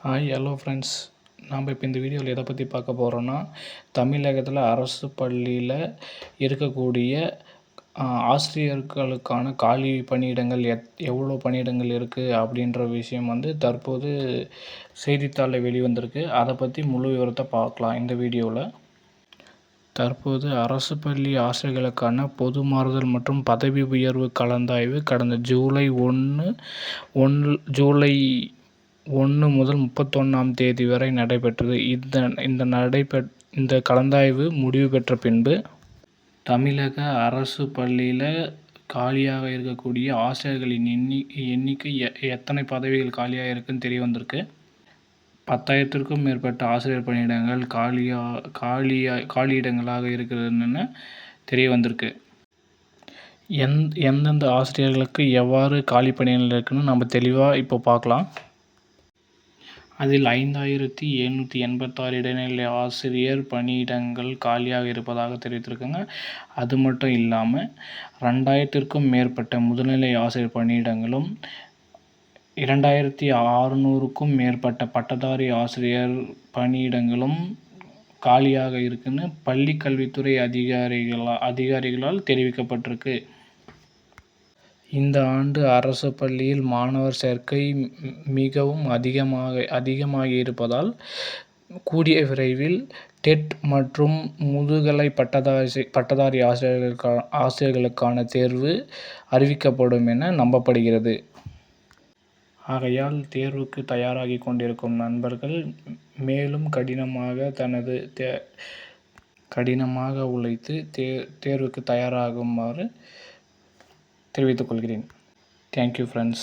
Hello friends. நாம் இப்போ இந்த வீடியோவில் எதை பற்றி பார்க்க போகிறோன்னா, தமிழகத்தில் அரசு பள்ளியில் இருக்கக்கூடிய ஆசிரியர்களுக்கான காலி பணியிடங்கள் எவ்வளோ பணியிடங்கள் இருக்குது அப்படின்ற விஷயம் தற்போது செய்தித்தாளில் வெளிவந்திருக்கு. அதை பற்றி முழு விவரத்தை பார்க்கலாம் இந்த வீடியோவில். தற்போது அரசு பள்ளி ஆசிரியர்களுக்கான பொது மாறுதல் மற்றும் பதவி உயர்வு கலந்தாய்வு கடந்த ஜூலை 1 முதல் 31 வரை நடைபெற்றது. இந்த கலந்தாய்வு முடிவு பெற்ற பின்பு தமிழக அரசு பள்ளியில் காலியாக இருக்கக்கூடிய ஆசிரியர்களின் எண்ணிக்கை எத்தனை பதவிகள் காலியாக இருக்குன்னு தெரிய வந்திருக்கு. 10,000க்கும் மேற்பட்ட ஆசிரியர் பணியிடங்கள் காலியிடங்களாக இருக்கிறதுன்னு தெரிய வந்திருக்கு. எந்தெந்த ஆசிரியர்களுக்கு எவ்வாறு காலி பணியிடங்கள் இருக்குன்னு நம்ம தெளிவாக இப்போ பார்க்கலாம். அதில் 5,786 இடைநிலை ஆசிரியர் பணியிடங்கள் காலியாக இருப்பதாக தெரிவித்திருக்காங்க. அது மட்டும் இல்லாமல் 2,000க்கும் மேற்பட்ட முதுநிலை ஆசிரியர் பணியிடங்களும் 2,600க்கும் மேற்பட்ட பட்டதாரி ஆசிரியர் பணியிடங்களும் காலியாக இருக்குன்னு பள்ளி கல்வித்துறை அதிகாரிகளால் தெரிவிக்கப்பட்டிருக்கு. இந்த ஆண்டு அரசு பள்ளியில் மாணவர் சேர்க்கை மிகவும் அதிகமாகியிருப்பதால் கூடிய விரைவில் டெட் மற்றும் முதுகலை பட்டதாரி ஆசிரியர்களுக்கான தேர்வு அறிவிக்கப்படும் என நம்பப்படுகிறது. ஆகையால் தேர்வுக்கு தயாராகி கொண்டிருக்கும் நண்பர்கள் மேலும் கடினமாக உழைத்து தேர்வுக்கு தயாராகுமாறு தெரிவித்துக் கொள்கிறேன். Thank you friends.